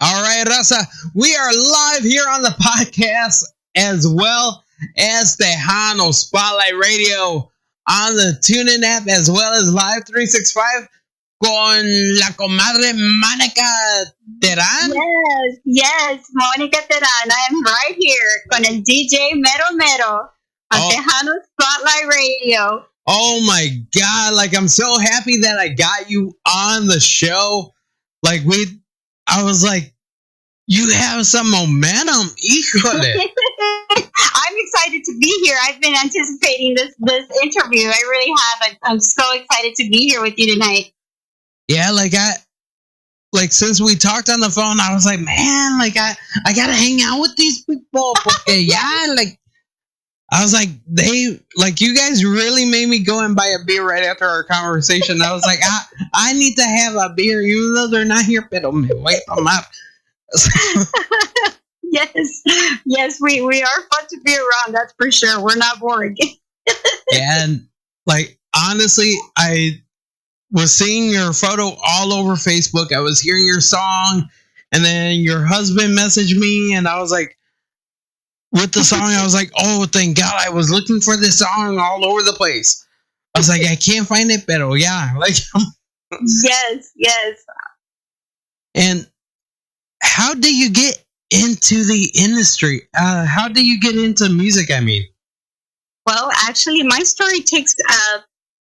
right, Raza. We are live here on the podcast as well as Tejano Spotlight Radio on the TuneIn app as well as Live 365 con la comadre Mónica Teran. Yes, Mónica Teran. I am right here con el DJ Mero Mero on Tejano Spotlight Radio. Oh my God, like I'm so happy that I got you on the show. Like I was like, you have some momentum. Híjole. I'm excited to be here. I've been anticipating this interview. I really have. I'm so excited to be here with you tonight. Yeah, since we talked on the phone, I was like, man, like I gotta hang out with these people. Porque I was like, you guys really made me go and buy a beer right after our conversation. I was like, I need to have a beer, even though they're not here, pero me voy a tomar. Yes, we are fun to be around, that's for sure. We're not boring. And, like, honestly, I was seeing your photo all over Facebook. I was hearing your song, and then your husband messaged me, and I was like, with the song, I was like, oh, thank God, I was looking for this song all over the place. I was like, I can't find it, pero like. Yes. And how do you get into the industry? How do you get into music, I mean? Well, actually, my story takes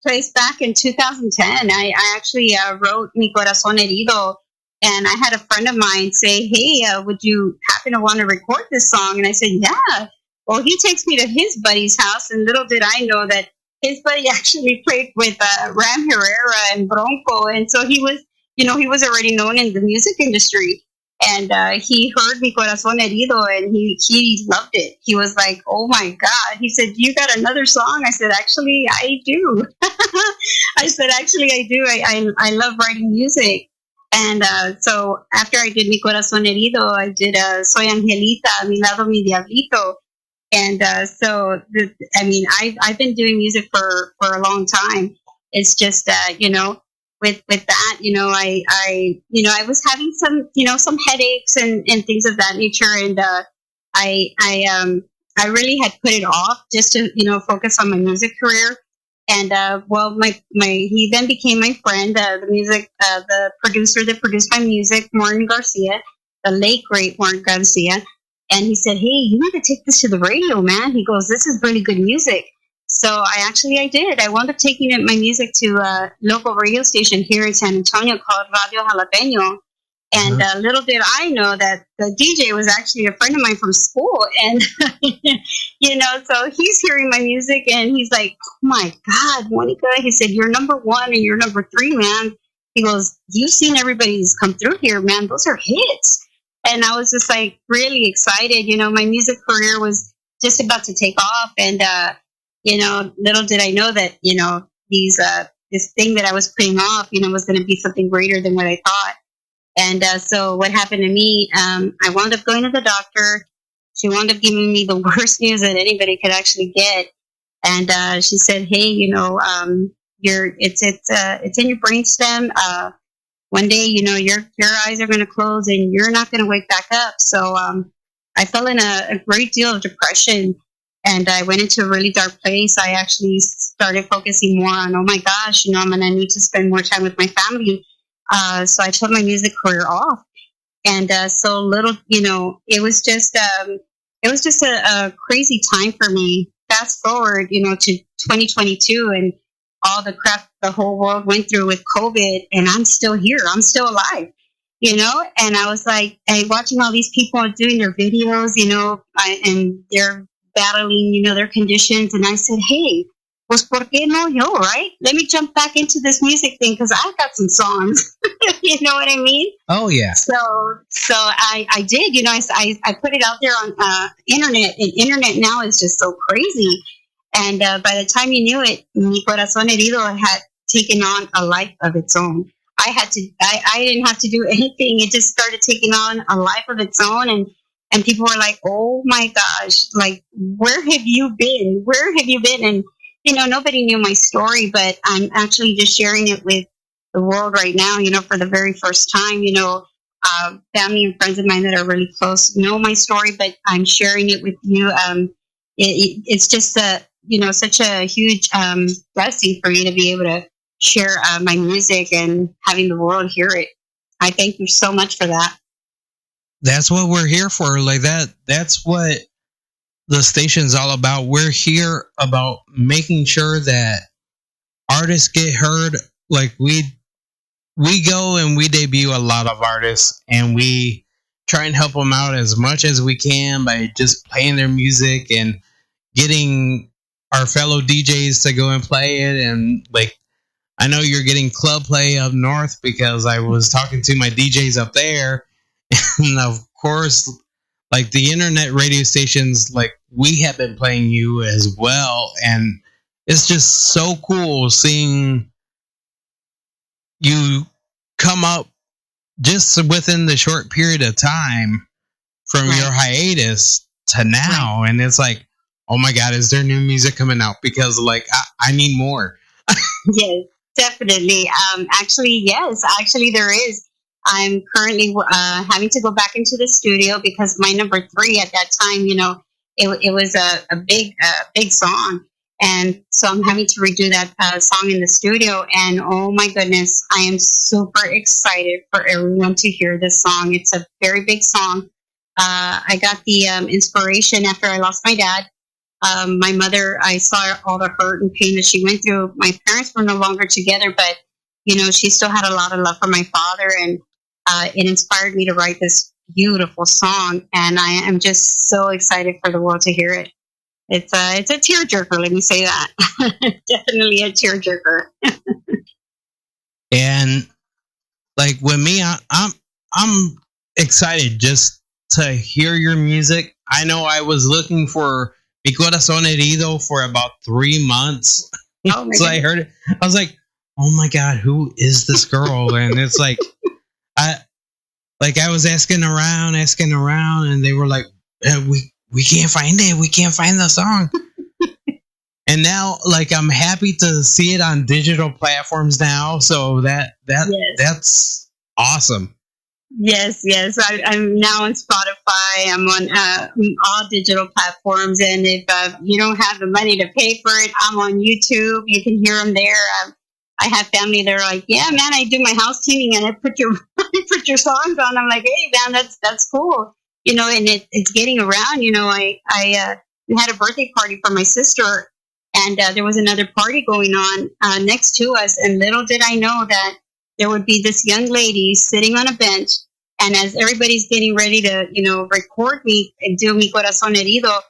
place back in 2010. I actually wrote Mi Corazón Herido. And I had a friend of mine say, hey, would you happen to want to record this song? And I said, yeah. Well, he takes me to his buddy's house. And little did I know that his buddy actually played with Ram Herrera and Bronco. And so he was already known in the music industry. And he heard Mi Corazón Herido and he loved it. He was like, oh my God. He said, you got another song? I said, actually, I do. I said, actually, I do. I love writing music. And so after I did Mi Corazón Herido, I did Soy Angelita, A Mi Lado Mi Diablito. And I've been doing music for a long time. It's just, with that, I was having some headaches and things of that nature. And I really had put it off just to, focus on my music career. And, he then became my friend, the producer that produced my music, Martin Garcia, the late, great Martin Garcia. And he said, hey, you need to take this to the radio, man. He goes, this is really good music. So I did. I wound up taking my music to a local radio station here in San Antonio called Radio Jalapeño. And little did I know that the DJ was actually a friend of mine from school. And, so he's hearing my music and he's like, oh my God, Monica. He said, you're number one and you're number three, man. He goes, you've seen everybody's come through here, man. Those are hits. And I was just like really excited. My music career was just about to take off. And, little did I know that, this thing that I was putting off, was going to be something greater than what I thought. And so what happened to me, I wound up going to the doctor. She wound up giving me the worst news that anybody could actually get. And she said, hey, it's in your brainstem. One day, your eyes are going to close and you're not going to wake back up. So I fell in a great deal of depression and I went into a really dark place. I actually started focusing more on, oh my gosh, I'm going to need to spend more time with my family. So I took my music career off. And so little, it was just a crazy time for me. Fast forward, to 2022 and all the crap the whole world went through with COVID, and I'm still here. I'm still alive, and I was like, watching all these people doing their videos, and they're battling, their conditions. And I said, hey, pues, ¿por qué no yo, right? Let me jump back into this music thing because I've got some songs. You know what I mean? Oh, yeah. So I did, I put it out there on internet, and internet now is just so crazy. And by the time you knew it, Mi Corazón Herido had taken on a life of its own. I didn't have to do anything. It just started taking on a life of its own. And people were like, oh my gosh, like, where have you been? Where have you been? And, nobody knew my story, but I'm actually just sharing it with the world right now, for the very first time, family and friends of mine that are really close know my story, but I'm sharing it with you. It's just such a huge blessing for me to be able to share my music and having the world hear it. I thank you so much for that. That's what we're here for. Like that's what the station's all about. We're here about making sure that artists get heard. Like we go and we debut a lot of artists, and we try and help them out as much as we can by just playing their music and getting our fellow DJs to go and play it. And like, I know you're getting club play up north because I was talking to my DJs up there. And of course, like the internet radio stations, like we have been playing you as well. And it's just so cool seeing you come up just within the short period of time from your hiatus to now. And it's like, oh my God, is there new music coming out? Because like, I need more. Yes, definitely. Actually, there is. I'm currently having to go back into the studio because my number 3 at that time, it was a big song. And so I'm having to redo that song in the studio. And oh my goodness, I am super excited for everyone to hear this song. It's a very big song. I got the inspiration after I lost my dad. My mother, I saw all the hurt and pain that she went through. My parents were no longer together, but, she still had a lot of love for my father. And it inspired me to write this beautiful song. And I am just so excited for the world to hear it. It's a tearjerker, let me say that. Definitely a tearjerker. And like with me, I'm excited just to hear your music. I know I was looking for Mi Corazón Herido for about 3 months. Oh so I heard it. I was like, oh my God, who is this girl? And it's like, I was asking around, and they were like, we can't find it. We can't find the song. And now, like, I'm happy to see it on digital platforms now. So that's awesome. Yes. I'm now on Spotify. I'm on all digital platforms. And if you don't have the money to pay for it, I'm on YouTube. You can hear them there. I have family that are like, yeah, man, I do my house cleaning and I put your songs on. I'm like, hey, man, that's cool. And it's getting around. We had a birthday party for my sister, and there was another party going on next to us. And little did I know that there would be this young lady sitting on a bench. And as everybody's getting ready to, record me and do Mi Corazón Herido,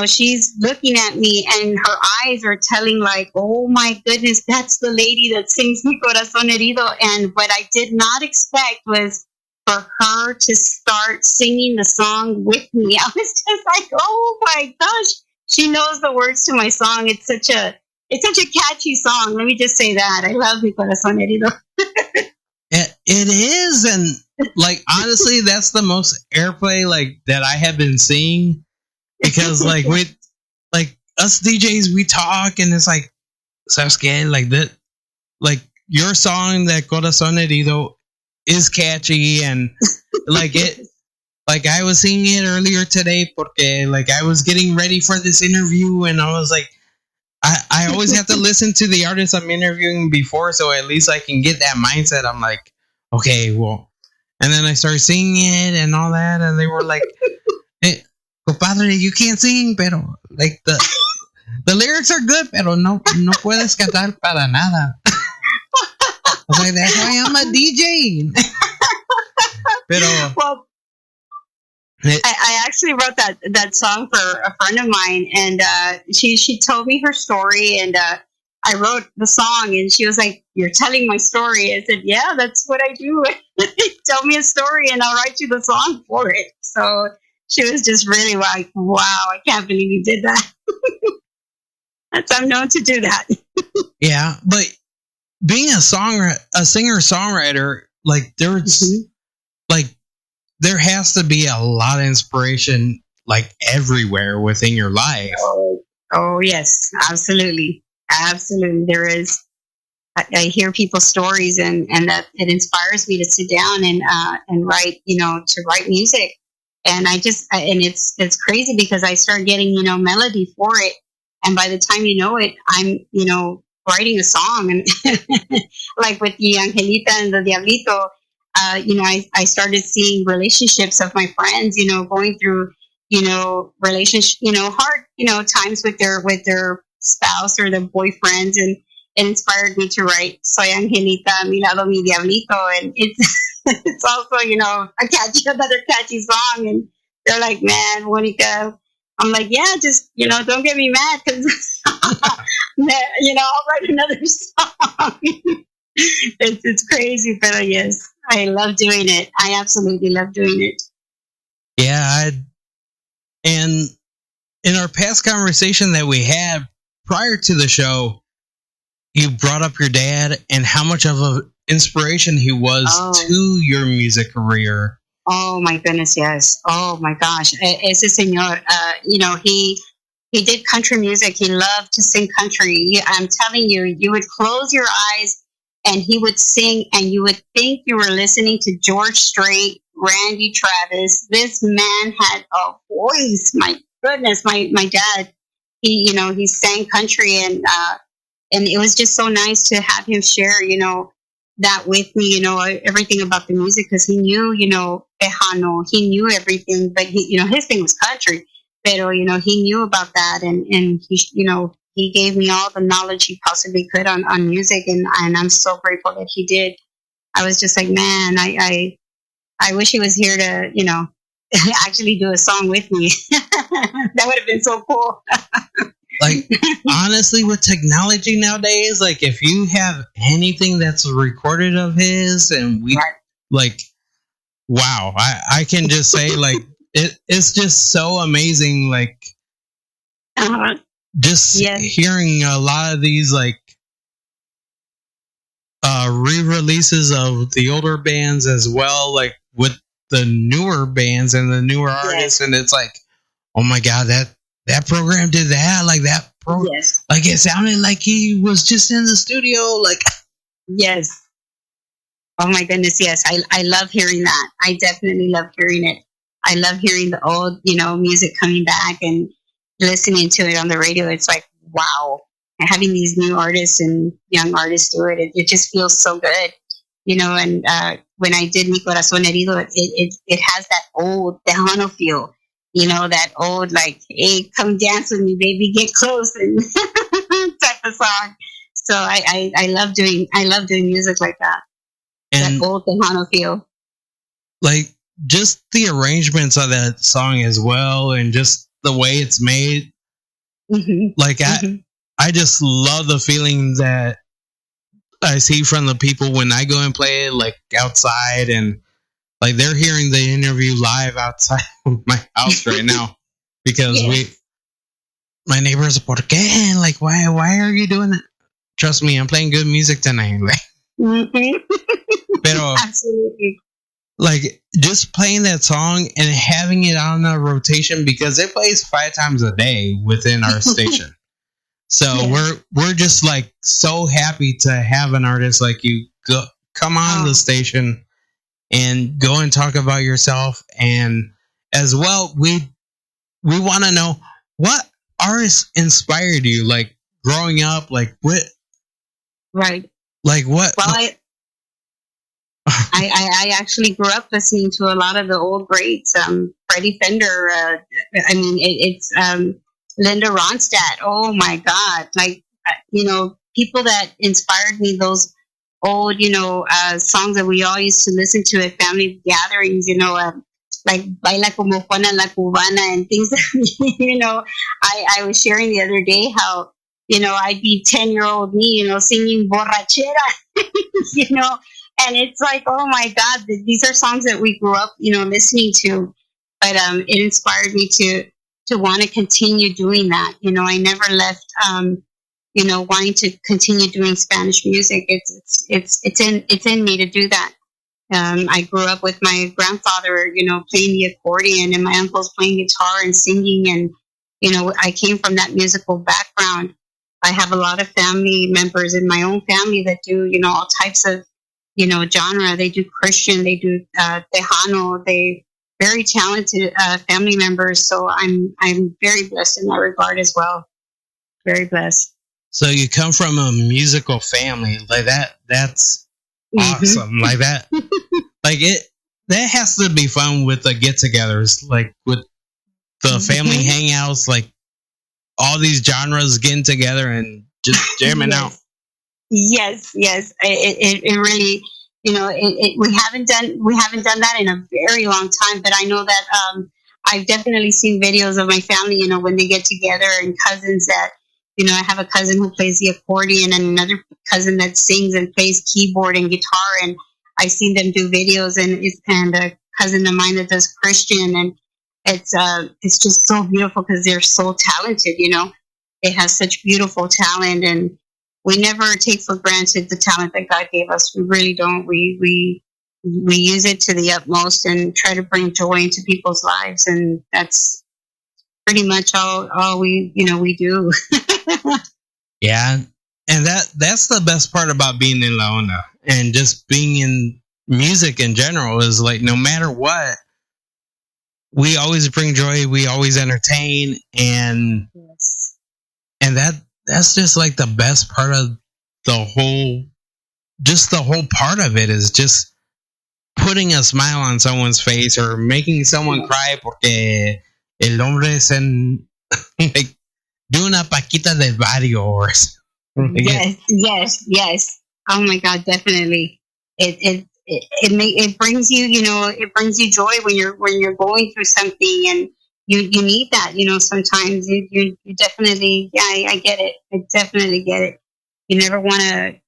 she's looking at me and her eyes are telling like, oh my goodness, that's the lady that sings Mi Corazón Herido. And what I did not expect was for her to start singing the song with me. I was just like, oh my gosh, she knows the words to my song. It's such a catchy song. Let me just say that. I love Mi Corazón Herido. It is. And like, honestly, that's the most airplay like that I have been seeing. Because like with like us DJs, we talk and it's like, ¿sabes qué? Like that, like your song, that Corazón Herido, is catchy. And like it, like I was singing it earlier today porque like I was getting ready for this interview, and I was like, I always have to listen to the artists I'm interviewing before, so at least I can get that mindset. I'm like, okay, well, and then I started singing it and all that, and they were like, hey, compadre, you can't sing, pero like the lyrics are good, pero no puedes cantar para nada. I was like, that's why I'm a DJ. Pero well, I actually wrote that song for a friend of mine, and she told me her story, and I wrote the song, and she was like, "You're telling my story." I said, "Yeah, that's what I do. Tell me a story, and I'll write you the song for it." So she was just really like, "Wow, I can't believe you did that." I'm known to do that. Yeah, but being a singer-songwriter, like there's like there has to be a lot of inspiration like everywhere within your life. Oh yes, absolutely there is. I hear people's stories, and that it inspires me to sit down and write, to write music. And and it's crazy because I start getting, melody for it. And by the time you know it, I'm, writing a song. And like with the Angelita and the Diablito, I started seeing relationships of my friends, going through, relationship, hard, times with their spouse or their boyfriends, and it inspired me to write Soy Angelita, Mi Lado Mi Diablito, and it's it's also, another catchy song, and they're like, man, Monica. I'm like, yeah, just, don't get me mad because, I'll write another song. It's crazy, but yes, I love doing it. I absolutely love doing it. Yeah, and in our past conversation that we had prior to the show, you brought up your dad and how much of an inspiration he was to your music career. Oh my goodness, yes. Oh my gosh, ese señor. He did country music. He loved to sing country. I'm telling you, you would close your eyes and he would sing, and you would think you were listening to George Strait, Randy Travis. This man had a voice. My goodness, my dad. He sang country, and it was just so nice to have him share, that with me, everything about the music, because he knew, Tejano, he knew everything, but his thing was country, pero, he knew about that, and he gave me all the knowledge he possibly could on music, and I'm so grateful that he did. I was just like, man, I wish he was here to, actually do a song with me. That would have been so cool. Like, honestly, with technology nowadays, like, if you have anything that's recorded of his, and we, like, wow, I can just say, like, it's just so amazing, like, just hearing a lot of these, like, re-releases of the older bands as well, like, with the newer bands and the newer artists, and it's like, oh my God, that program did that, like that like it sounded like he was just in the studio, like. Yes. Oh my goodness, yes. I love hearing that. I definitely love hearing it. I love hearing the old, music coming back and listening to it on the radio. It's like, wow. And having these new artists and young artists do it just feels so good. And when I did Mi Corazón Herido, it has that old Tejano feel. That old, like, hey, come dance with me, baby, get close, and type of song. So I love doing music like that. And that old Tejano feel. Like, just the arrangements of that song as well, and just the way it's made. Mm-hmm. Like, I just love the feeling that I see from the people when I go and play it, like, outside, and like they're hearing the interview live outside of my house right now, because my neighbors, ¿por qué? Like, why are you doing that? Trust me, I'm playing good music tonight. Like, pero, absolutely. Like, just playing that song and having it on a rotation, because it plays 5 times a day within our station. So we're just like so happy to have an artist like you come on the station and go and talk about yourself. And as well, we want to know what artists inspired you, like growing up, like what, right? Like what? Well, I actually grew up listening to a lot of the old greats. Freddie Fender. It's Linda Ronstadt. Oh my God! Like, people that inspired me. Those old, songs that we all used to listen to at family gatherings. Like Baila como Juana la Cubana and things. I was sharing the other day how I'd be 10-year-old me, singing borrachera, and it's like, oh my God, these are songs that we grew up, listening to, but it inspired me to want to continue doing that. I never left, wanting to continue doing Spanish music. It's in me to do that. I grew up with my grandfather, playing the accordion, and my uncles playing guitar and singing, and I came from that musical background. I have a lot of family members in my own family that do, all types of, genre. They do Christian, they do Tejano, they very talented family members. So I'm very blessed in that regard as well. Very blessed. So you come from a musical family like that. That's awesome. Like that. Like it. That has to be fun with the get-togethers, like with the family hangouts, like all these genres getting together and just jamming out. Yes. It really, we haven't done that in a very long time. But I know that I've definitely seen videos of my family, when they get together, and cousins that, I have a cousin who plays the accordion and another cousin that sings and plays keyboard and guitar, and I've seen them do videos, and a cousin of mine that does Christian, and it's just so beautiful because they're so talented. They have such beautiful talent, and we never take for granted the talent that God gave us. We really don't. We use it to the utmost and try to bring joy into people's lives, and that's pretty much all we do. Yeah, and that's the best part about being in La Onda and just being in music in general is like no matter what, we always bring joy, we always entertain, and that's just like the best part of the whole part of it is just putting a smile on someone's face or making someone cry porque el hombre es en like doing a paquita del barrio or yes. Oh my God, definitely. It brings you, it brings you joy when you're going through something, and you need that, sometimes you definitely, I get it. I definitely get it. You never want to,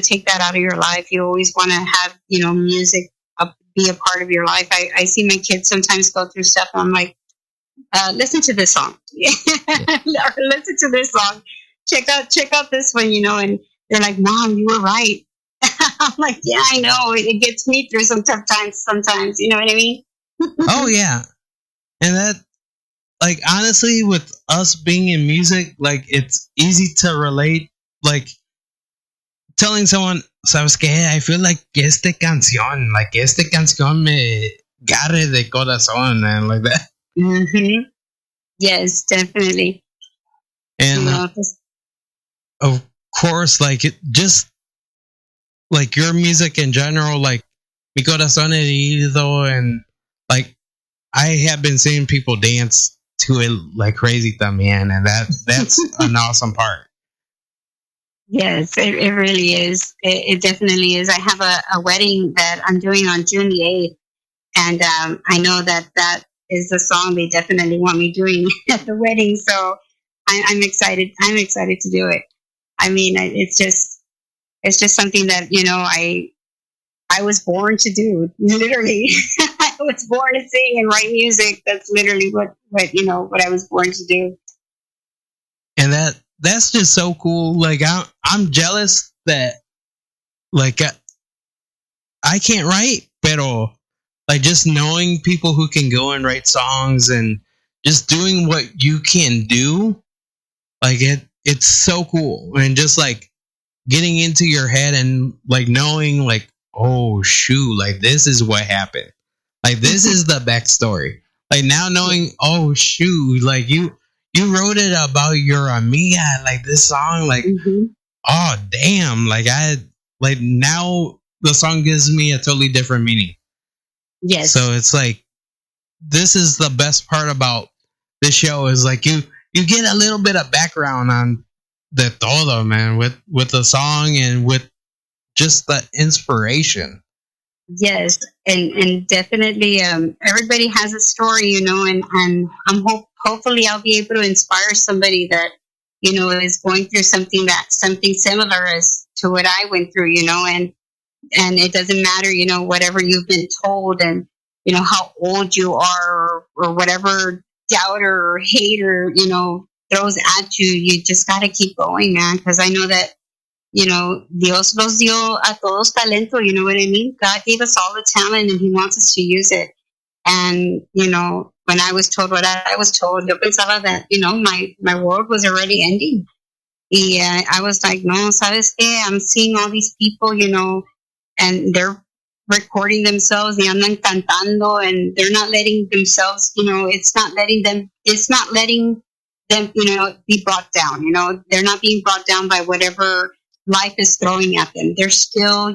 take that out of your life. You always want to have, music be a part of your life. I see my kids sometimes go through stuff, and I'm like, listen to this song. Or listen to this song. Check out this one, and they're like, Mom, you were right. I'm like, yeah, I know. It gets me through some tough times sometimes. You know what I mean? Oh, yeah. And that, like, honestly, with us being in music, like, it's easy to relate. Like, telling someone, ¿sabes qué? I feel like esta canción me agarre de corazón, and like that. Mm-hmm. Yes, definitely. And of course, like it just like your music in general, like Mi Corazón Herido, and like I have been seeing people dance to it like crazy también, and that's an awesome part. Yes, it really is. It definitely is. I have a wedding that I'm doing on June the 8th, and I know that is the song they definitely want me doing at the wedding. So I'm excited. I'm excited to do it. I mean, it's just something that I was born to do. Literally, I was born to sing and write music. That's literally what I was born to do. And that's just so cool. Like I'm jealous that like I can't write, pero like just knowing people who can go and write songs and just doing what you can do, like it's so cool. And just like getting into your head and like knowing like, oh shoot, like this is what happened. Like this is the backstory. Like now knowing, oh shoot, like you wrote it about your amiga, like this song, like oh damn, like now the song gives me a totally different meaning. Yes. So it's like this is the best part about this show is like you get a little bit of background on the todo, man, with the song and with just the inspiration. Yes, and definitely everybody has a story, and I'm hopefully I'll be able to inspire somebody that is going through something similar as to what I went through, and it doesn't matter, whatever you've been told, and how old you are, or whatever doubter or hater throws at you. You just got to keep going, man, because I know that Dios los dio a todos talento. You know what I mean? God gave us all the talent, and He wants us to use it. And when I was told what I was told, yo pensaba that, my world was already ending. Y I was like, no, ¿sabes qué? I'm seeing all these people, and they're recording themselves, y andan cantando, and they're not letting themselves, it's not letting them, be brought down, they're not being brought down by whatever life is throwing at them. They're still,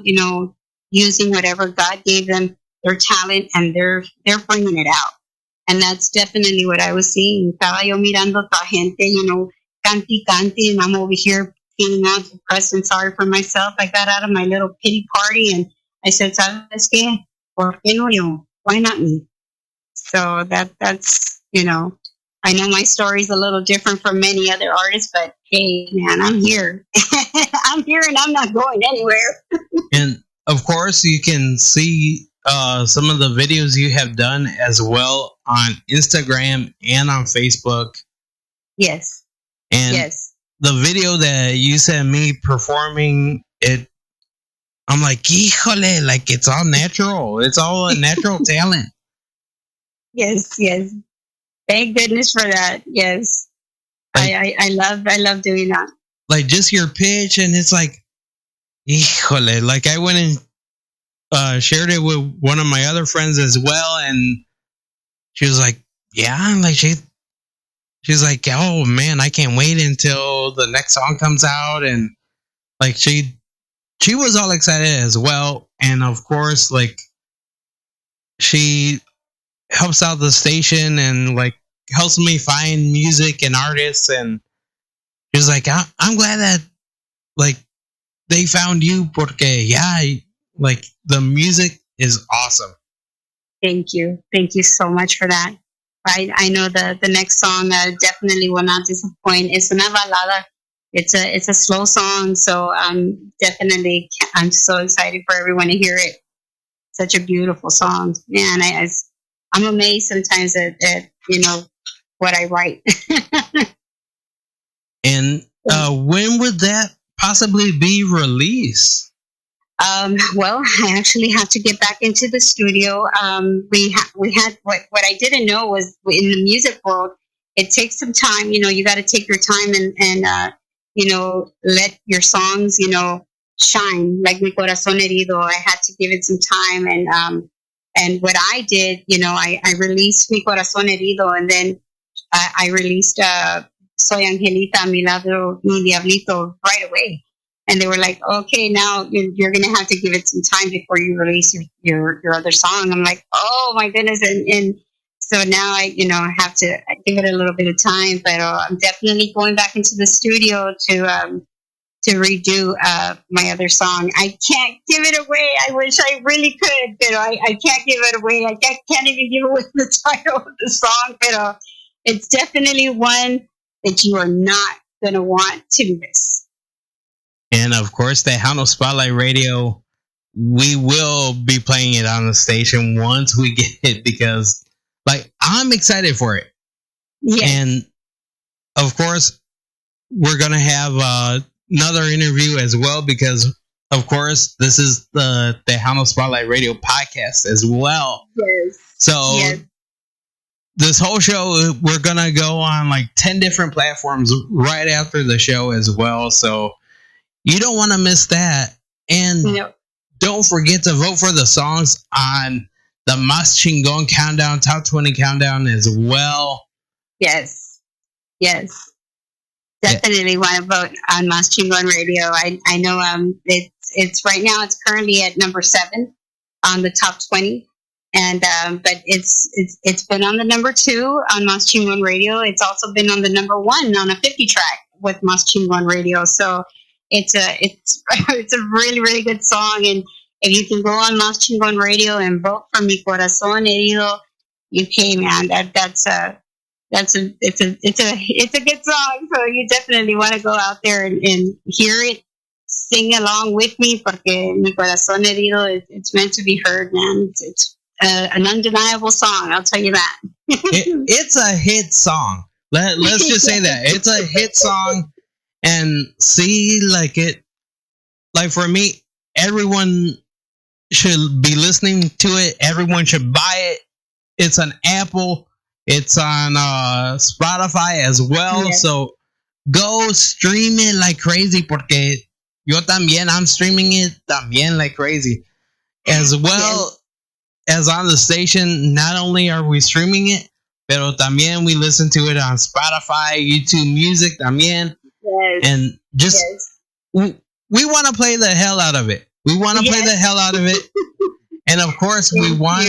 using whatever God gave them, their talent, and they're bringing it out. And that's definitely what I was seeing. Estaba yo mirando a gente, cante y cante, and I'm over here feeling all depressed and sorry for myself. I got out of my little pity party and I said, ¿sabes qué? ¿Por qué no yo? Why not me? So that's, I know my story's a little different from many other artists, but hey, man, I'm here. I'm here and I'm not going anywhere. And of course, you can see some of the videos you have done as well on Instagram and on Facebook. Yes. And yes. The video that you sent me performing it, I'm like, híjole, like it's all natural. It's all a natural talent. Yes. Thank goodness for that. Yes. Like, I love doing that. Like just your pitch, and it's like, híjole, like I went and shared it with one of my other friends as well, and she was like, yeah, like she's like, oh man, I can't wait until the next song comes out. And like she was all excited as well. And of course, like she helps out the station and like helps me find music and artists. And she was like, I'm glad that like they found you, porque yeah, like the music is awesome. Thank you so much for that. I know the next song definitely will not disappoint. It's una balada. It's a slow song, so I'm so excited for everyone to hear it. Such a beautiful song, man. I'm amazed sometimes at what I write. And when would that possibly be released? Well, I actually have to get back into the studio. We had what I didn't know was in the music world, it takes some time. You got to take your time and let your songs, shine. Like Mi Corazón Herido, I had to give it some time. And what I did, I released Mi Corazón Herido, and then I released Soy Angelita, Mi Diablito right away. And they were like, okay, now you're going to have to give it some time before you release your other song. I'm like, oh my goodness. And so now I have to give it a little bit of time, but I'm definitely going back into the studio to redo my other song. I can't give it away. I wish I really could, but I can't give it away. I can't even give away the title of the song, but it's definitely one that you are not going to want to miss. And of course, Tejano Spotlight Radio, we will be playing it on the station once we get it, because like I'm excited for it. Yes. And of course, we're going to have another interview as well, because of course, this is the Tejano Spotlight Radio podcast as well. Yes. So this whole show, we're going to go on like 10 different platforms right after the show as well. So you don't want to miss that. And don't forget to vote for the songs on the Mas Chingon Countdown, Top 20 Countdown as well. Yes. Definitely want to vote on Mas Chingon Radio. I know it's right now, it's currently at number 7 on the top 20. And but it's been on the number 2 on Mas Chingon Radio. It's also been on the number 1 on a 50 track with Mas Chingon Radio. So it's a really, really good song. And if you can go on Mas Chingon Radio and vote for Mi Corazón Herido, man, it's a good song. So you definitely want to go out there and hear it, sing along with me, porque Mi Corazón Herido, it's meant to be heard, man. It's an undeniable song, I'll tell you that. It's a hit song. Let's just say that it's a hit song. And see, like for me, everyone should be listening to it. Everyone should buy it. It's an Apple. It's on Spotify as well. Yes. So go stream it like crazy porque yo también, I'm streaming it también like crazy. As well as on the station, not only are we streaming it, pero también we listen to it on Spotify, YouTube Music también. Yes. And just, we want to play the hell out of it. We want to play the hell out of it. And of course, we want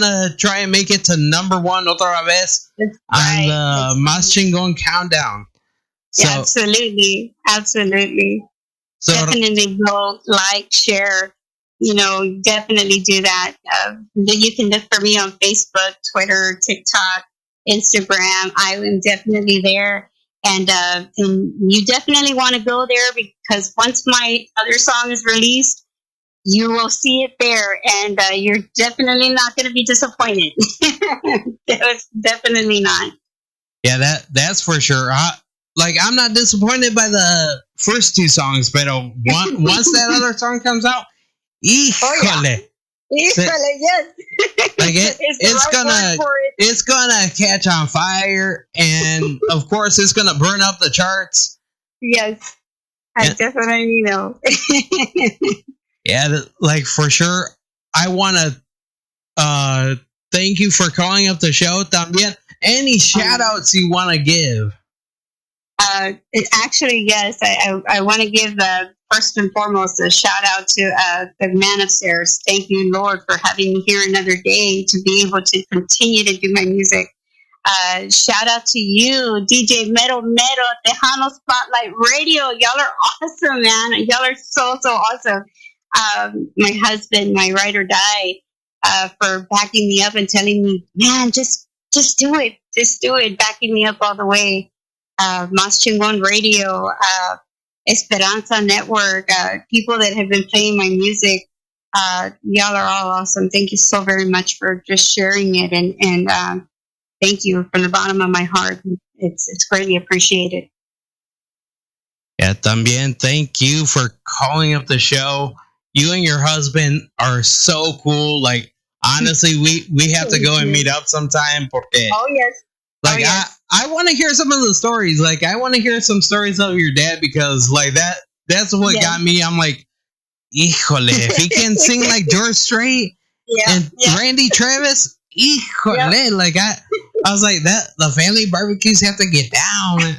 to try and make it to number one otra vez on the Más Chingón countdown. So, absolutely. So definitely go, like, share. Definitely do that. You can look for me on Facebook, Twitter, TikTok, Instagram. I am definitely there. And you definitely want to go there because once my other song is released, you will see it there, and you're definitely not going to be disappointed. Definitely not. Yeah, that's for sure. I'm not disappointed by the first two songs, but once that other song comes out, híjole. Yes. Like it's gonna catch on fire, and of course it's gonna burn up the charts. Yes, I definitely know. Yeah, like for sure. I want to thank you for calling up the show. También, any shout outs you want to give? Actually, yes. I want to give first and foremost a shout out to the man upstairs. Thank you, Lord, for having me here another day to be able to continue to do my music. Shout out to you, DJ Mero Tejano Spotlight Radio. Y'all are awesome, man. Y'all are so awesome. My husband, my ride or die, for backing me up and telling me, man, just do it. Just do it. Backing me up all the way. Más Chingón Radio, Esperanza Network, people that have been playing my music. Y'all are all awesome. Thank you so very much for just sharing it. And thank you from the bottom of my heart. It's greatly appreciated. Yeah, también thank you for calling up the show. You and your husband are so cool. Like, honestly, we have to go and meet up sometime. Porque, like, I want to hear some of the stories. Like, I want to hear some stories of your dad because, like, that's what got me. I'm like, híjole, if he can sing like George Strait and Randy Travis, híjole. Like, I was like, the family barbecues have to get down.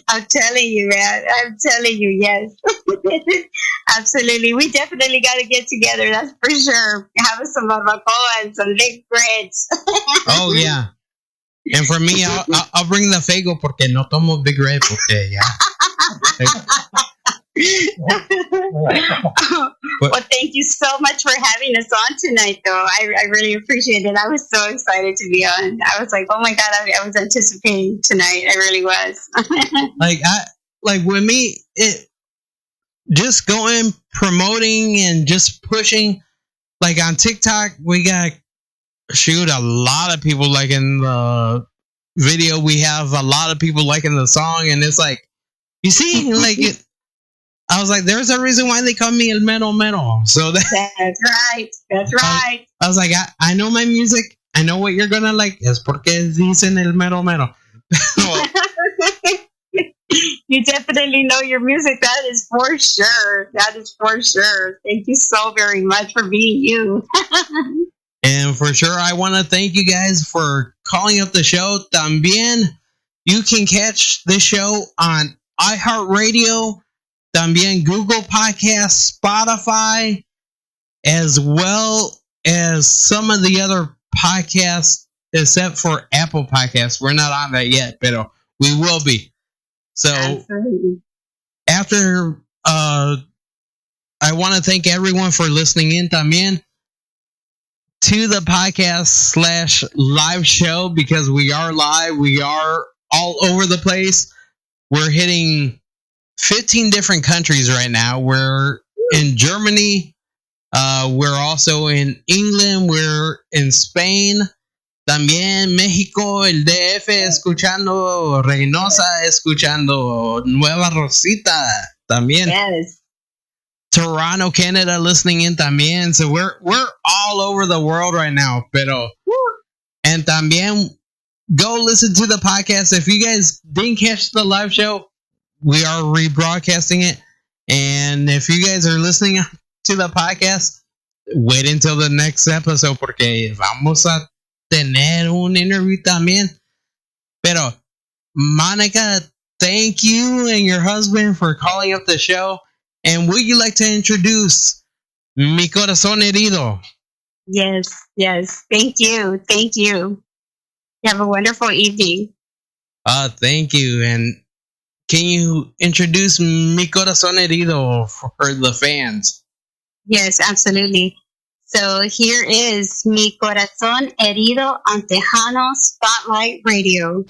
I'm telling you, man. I'm telling you, yes. Absolutely. We definitely got to get together. That's for sure. Have some barbacoa and some big breads. Oh, yeah. And for me, I'll bring the Fago porque no tomo Big Red porque, Well, thank you so much for having us on tonight, though. I really appreciate it. I was so excited to be on. I was like, oh my God, I was anticipating tonight. I really was. Like with me, it just going, promoting and just pushing. Like on TikTok, we got a lot of people liking the video. We have a lot of people liking the song, and it's like, you see, like it. I was like, there's a reason why they call me El Mero Mero. So that's right. That's right. I was like, I know my music. I know what you're gonna like. Es porque dicen El Mero Mero. You definitely know your music. That is for sure. That is for sure. Thank you so very much for being you. And for sure, I want to thank you guys for calling up the show. También, you can catch this show on iHeartRadio, también Google Podcasts, Spotify, as well as some of the other podcasts, except for Apple Podcasts. We're not on that yet, but we will be. So, absolutely. After, I want to thank everyone for listening in también to the podcast / live show, because we are live. We are all over the place. We're hitting 15 different countries right now. We're in Germany. We're also in England. We're in Spain. También México, el DF, escuchando Reynosa, escuchando Nueva Rosita. También. Yes. Toronto, Canada, listening in también. So we're all over the world right now. Pero And también go listen to the podcast. If you guys didn't catch the live show, we are rebroadcasting it. And if you guys are listening to the podcast, wait until the next episode porque vamos a tener un interview también. Pero, Monica, thank you and your husband for calling up the show. And would you like to introduce Mi Corazón Herido? Yes. Thank you. You have a wonderful evening. Thank you. And can you introduce Mi Corazón Herido for the fans? Yes, absolutely. So here is Mi Corazón Herido on Tejano Spotlight Radio.